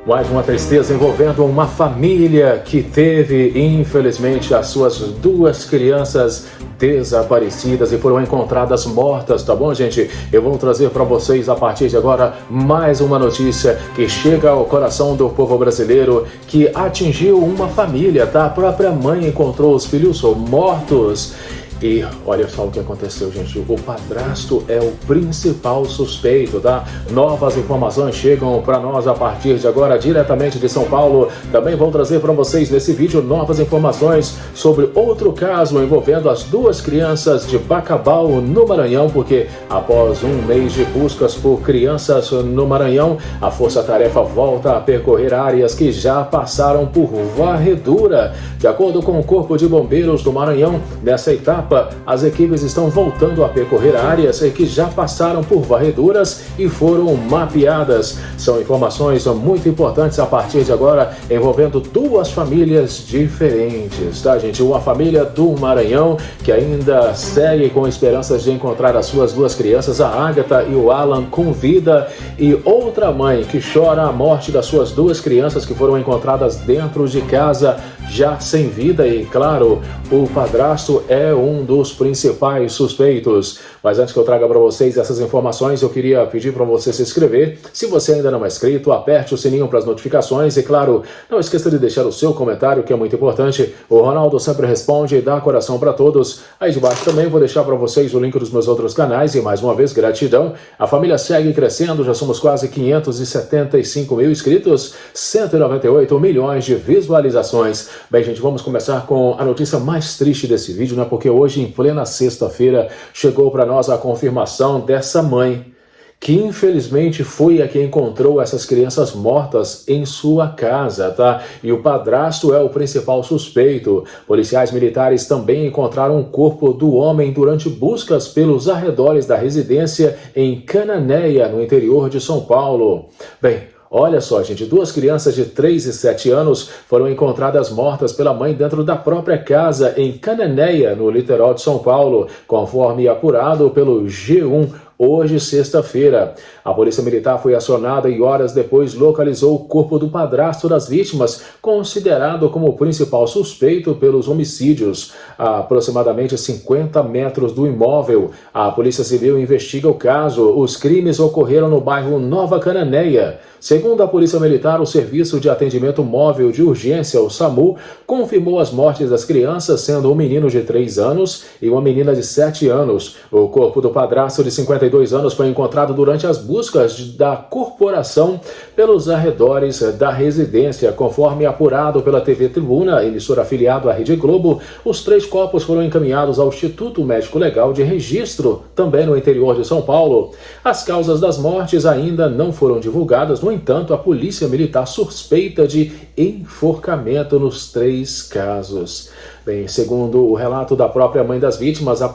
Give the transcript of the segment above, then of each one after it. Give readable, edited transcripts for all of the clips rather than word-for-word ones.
Mais uma tristeza envolvendo uma família que teve, infelizmente, as suas duas crianças desaparecidas e foram encontradas mortas, tá bom, gente? Eu vou trazer para vocês, a partir de agora, mais uma notícia que chega ao coração do povo brasileiro, que atingiu uma família, tá? A própria mãe encontrou os filhos mortos. E olha só o que aconteceu, gente. O padrasto é o principal suspeito, tá? Novas informações chegam para nós a partir de agora, diretamente de São Paulo. Também vou trazer para vocês nesse vídeo novas informações sobre outro caso envolvendo as duas crianças de Bacabal, no Maranhão, porque após um mês de buscas por crianças no Maranhão, a Força Tarefa volta a percorrer áreas que já passaram por varredura. De acordo com o Corpo de Bombeiros do Maranhão, nessa etapa, as equipes estão voltando a percorrer áreas que já passaram por varreduras e foram mapeadas. São informações muito importantes a partir de agora, envolvendo duas famílias diferentes, tá, gente? Uma família do Maranhão que ainda segue com esperanças de encontrar as suas duas crianças, a Ágata e o Alan, com vida, e outra mãe que chora a morte das suas duas crianças que foram encontradas dentro de casa, já sem vida. E claro, o padrasto é um dos principais suspeitos. Mas antes que eu traga para vocês essas informações, eu queria pedir para você se inscrever. Se você ainda não é inscrito, aperte o sininho para as notificações e, claro, não esqueça de deixar o seu comentário, que é muito importante. O Ronaldo sempre responde e dá coração para todos. Aí de baixo também vou deixar para vocês o link dos meus outros canais e, mais uma vez, gratidão. A família segue crescendo, já somos quase 575 mil inscritos, 198 milhões de visualizações. Bem, gente, vamos começar com a notícia mais triste desse vídeo, né? Porque hoje, em plena sexta-feira, chegou para nós a confirmação dessa mãe, que infelizmente foi a que encontrou essas crianças mortas em sua casa, tá? E o padrasto é o principal suspeito. Policiais militares também encontraram o corpo do homem durante buscas pelos arredores da residência em Cananéia, no interior de São Paulo. Bem, olha só, gente, duas crianças de 3 e 7 anos foram encontradas mortas pela mãe dentro da própria casa em Cananéia, no litoral de São Paulo, conforme apurado pelo G1. Hoje, sexta-feira, a Polícia Militar foi acionada e horas depois localizou o corpo do padrasto das vítimas, considerado como o principal suspeito pelos homicídios, a aproximadamente 50 metros do imóvel. A Polícia Civil investiga o caso. Os crimes ocorreram no bairro Nova Cananéia. Segundo a Polícia Militar, o Serviço de Atendimento Móvel de Urgência, o SAMU, confirmou as mortes das crianças, sendo um menino de 3 anos e uma menina de 7 anos. O corpo do padrasto de 52 anos foi encontrado durante as buscas da corporação pelos arredores da residência. Conforme apurado pela TV Tribuna, emissora afiliada à Rede Globo, os 3 corpos foram encaminhados ao Instituto Médico Legal de Registro, também no interior de São Paulo. As causas das mortes ainda não foram divulgadas. No entanto, a Polícia Militar suspeita de enforcamento nos 3 casos. Bem, segundo o relato da própria mãe das vítimas, a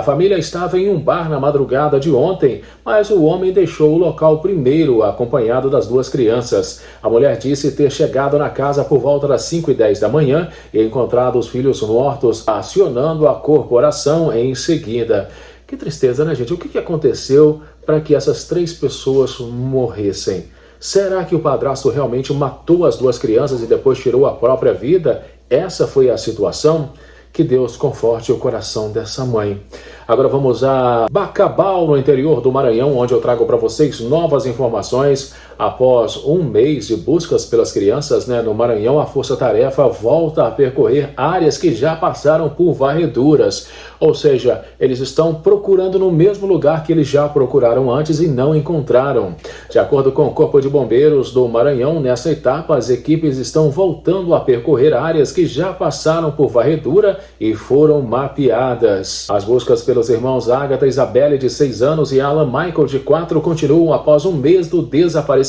família estava em um bar na madrugada de ontem, mas o homem deixou o local primeiro, acompanhado das duas crianças. A mulher disse ter chegado na casa por volta das 5h10 da manhã e encontrado os filhos mortos, acionando a corporação em seguida. Que tristeza, né, gente? O que aconteceu para que essas 3 pessoas morressem? Será que o padrasto realmente matou as duas crianças e depois tirou a própria vida? Essa foi a situação? Que Deus conforte o coração dessa mãe. Agora vamos a Bacabal, no interior do Maranhão, onde eu trago para vocês novas informações. Após um mês de buscas pelas crianças, no Maranhão, a Força Tarefa volta a percorrer áreas que já passaram por varreduras. Ou seja, eles estão procurando no mesmo lugar que eles já procuraram antes e não encontraram. De acordo com o Corpo de Bombeiros do Maranhão, nessa etapa as equipes estão voltando a percorrer áreas que já passaram por varredura e foram mapeadas. As buscas pelos irmãos Ágata Isabelle, de 6 anos, e Alan Michael, de 4, continuam após um mês do desaparecimento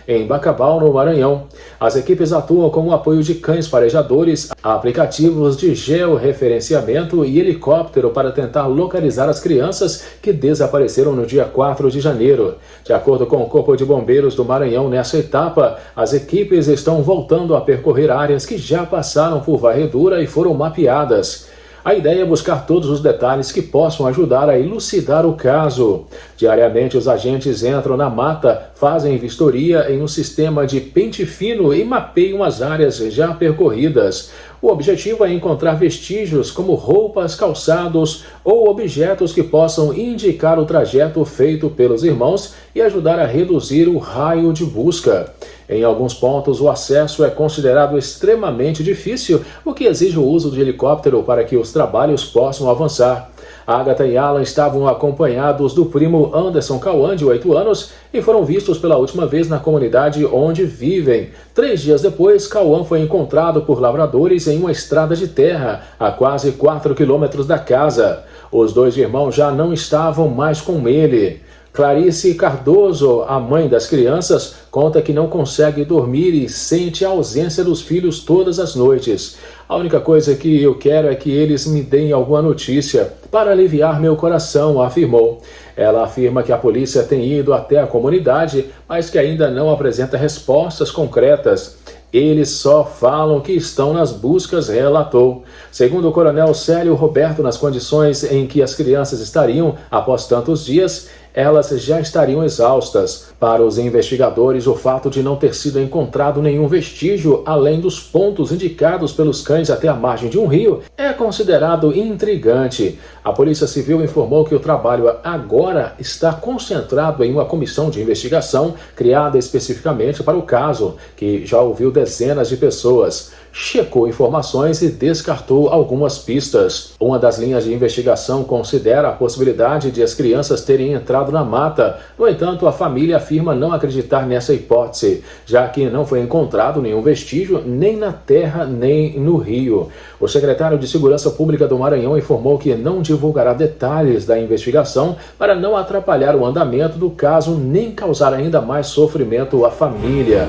em Bacabal, no Maranhão. As equipes atuam com o apoio de cães farejadores, aplicativos de georreferenciamento e helicóptero para tentar localizar as crianças que desapareceram no dia 4 de janeiro. De acordo com o Corpo de Bombeiros do Maranhão, nessa etapa, as equipes estão voltando a percorrer áreas que já passaram por varredura e foram mapeadas. A ideia é buscar todos os detalhes que possam ajudar a elucidar o caso. Diariamente, os agentes entram na mata, fazem vistoria em um sistema de pente fino e mapeiam as áreas já percorridas. O objetivo é encontrar vestígios como roupas, calçados ou objetos que possam indicar o trajeto feito pelos irmãos e ajudar a reduzir o raio de busca. Em alguns pontos, o acesso é considerado extremamente difícil, o que exige o uso de helicóptero para que os trabalhos possam avançar. Agatha e Alan estavam acompanhados do primo Anderson Cauã, de 8 anos, e foram vistos pela última vez na comunidade onde vivem. 3 dias depois, Cauã foi encontrado por lavradores em uma estrada de terra, a quase 4 quilômetros da casa. Os 2 irmãos já não estavam mais com ele. Clarice Cardoso, a mãe das crianças, conta que não consegue dormir e sente a ausência dos filhos todas as noites. A única coisa que eu quero é que eles me deem alguma notícia para aliviar meu coração, afirmou. Ela afirma que a polícia tem ido até a comunidade, mas que ainda não apresenta respostas concretas. Eles só falam que estão nas buscas, relatou. Segundo o coronel Célio Roberto, nas condições em que as crianças estariam após tantos dias, elas já estariam exaustas. Para os investigadores, o fato de não ter sido encontrado nenhum vestígio, além dos pontos indicados pelos cães até a margem de um rio, é considerado intrigante. A Polícia Civil informou que o trabalho agora está concentrado em uma comissão de investigação criada especificamente para o caso, que já ouviu dezenas de pessoas, checou informações e descartou algumas pistas. Uma das linhas de investigação considera a possibilidade de as crianças terem entrado na mata. No entanto, a família afirma não acreditar nessa hipótese, já que não foi encontrado nenhum vestígio nem na terra nem no rio. O secretário de Segurança Pública do Maranhão informou que não divulgará detalhes da investigação para não atrapalhar o andamento do caso nem causar ainda mais sofrimento à família.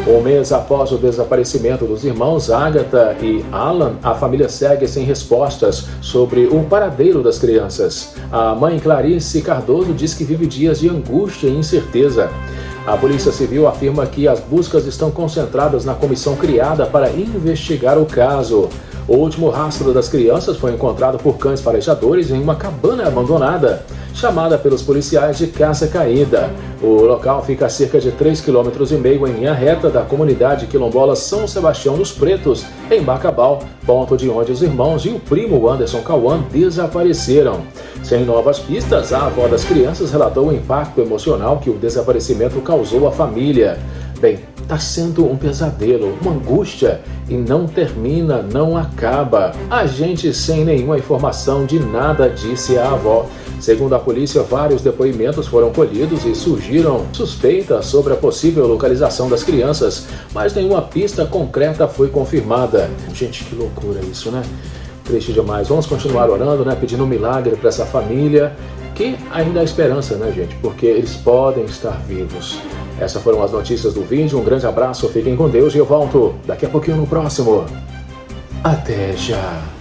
Um mês após o desaparecimento dos irmãos Agatha e Alan, a família segue sem respostas sobre o paradeiro das crianças. A mãe Clarice Cardoso diz que vive dias de angústia e incerteza. A Polícia Civil afirma que as buscas estão concentradas na comissão criada para investigar o caso. O último rastro das crianças foi encontrado por cães farejadores em uma cabana abandonada, chamada pelos policiais de Caça Caída. O local fica a cerca de 3,5 km em linha reta da comunidade quilombola São Sebastião dos Pretos, em Bacabal, ponto de onde os irmãos e o primo Anderson Cauã desapareceram. Sem novas pistas, a avó das crianças relatou o impacto emocional que o desaparecimento causou à família. Bem, está sendo um pesadelo, uma angústia, e não termina, não acaba. A gente sem nenhuma informação de nada, disse a avó. Segundo a polícia, vários depoimentos foram colhidos e surgiram suspeitas sobre a possível localização das crianças, mas nenhuma pista concreta foi confirmada. Gente, que loucura isso, né? Triste demais. Vamos continuar orando, né? Pedindo um milagre para essa família, que ainda há esperança, né, gente? Porque eles podem estar vivos. Essas foram as notícias do vídeo. Um grande abraço, fiquem com Deus e eu volto daqui a pouquinho no próximo. Até já!